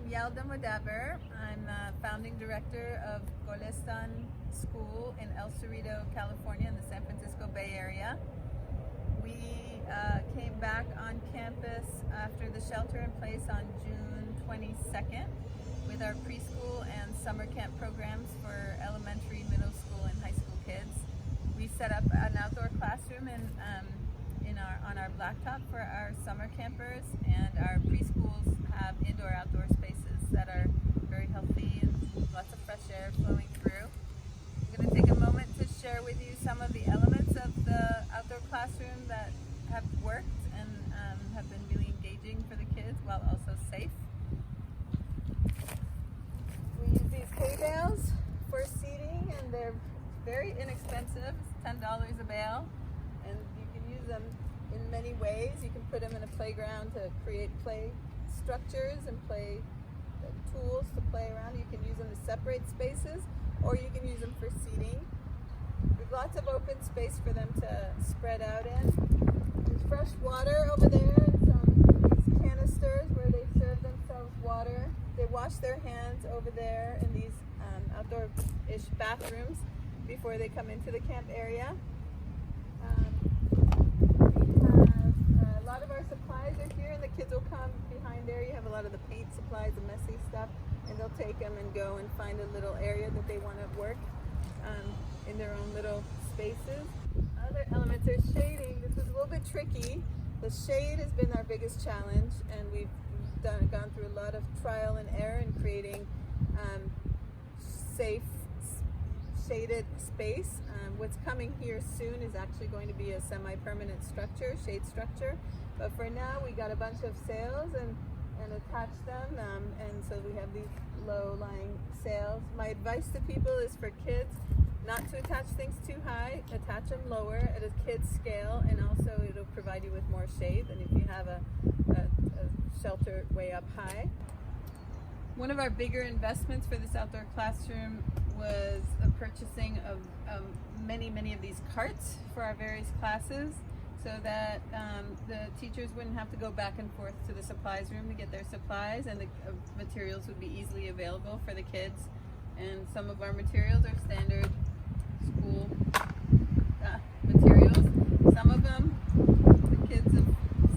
Yalda Modabber. I'm founding director of Golestan School in El Cerrito, California in the San Francisco Bay Area. We came back on campus after the shelter in place on June 22nd with our preschool and summer camp programs for elementary, middle school, and high school kids. We set up an outdoor classroom on our blacktop for our summer campers, and our preschools have indoor-outdoor spaces that are very healthy and lots of fresh air flowing through. I'm going to take a moment to share with you some of the elements of the outdoor classroom that have worked and have been really engaging for the kids while also safe. We use these hay bales for seating, and they're very inexpensive. It's $10 a bale, and you can use them in many ways. You can put them in a playground to create play structures and play tools to play around. You can use them to separate spaces, or you can use them for seating. There's lots of open space for them to spread out in. There's fresh water over there, and these canisters where they serve themselves water. They wash their hands over there in these outdoor-ish bathrooms before they come into the camp area. A lot of our supplies are here, and the kids will come behind there. You have a lot of the paint supplies, the messy stuff, and they'll take them and go and find a little area that they want to work in their own little spaces. Other elements are shading. This is a little bit tricky. The shade has been our biggest challenge, and we've gone through a lot of trial and error in creating safe shaded space. What's coming here soon is actually going to be a semi-permanent structure, shade structure. But for now, we got a bunch of sails and attached them, and so we have these low-lying sails. My advice to people is for kids not to attach things too high, attach them lower at a kid's scale, and also it'll provide you with more shade than if you have a shelter way up high. One of our bigger investments for this outdoor classroom was the purchasing of many of these carts for our various classes, so that the teachers wouldn't have to go back and forth to the supplies room to get their supplies, and the materials would be easily available for the kids. And some of our materials are standard school materials. Some of them the kids have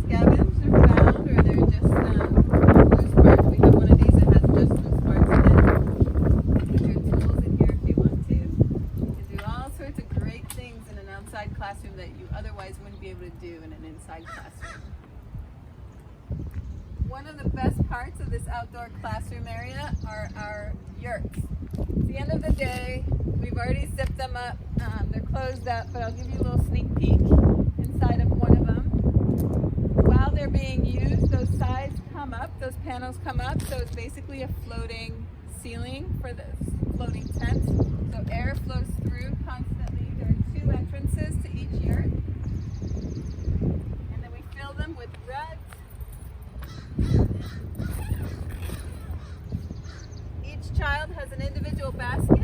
scavenged or found, or they're just loose parts. We have one of these that has just loose parts in it. Put your tools in here if you want to. You can do all sorts of great things in an outside classroom that you otherwise wouldn't be able to do in an inside classroom. One of the best parts of this outdoor classroom area are our yurts. At the end of the day, we've already zipped them up. They're closed up, but I'll give you a little sneak peek inside of one of them. While they're being used, those sides come up, those panels come up, so it's basically a floating ceiling for the floating tent. So air flows through constantly. There are 2 entrances to each yurt. And then we fill them with rugs. Each child has an individual basket.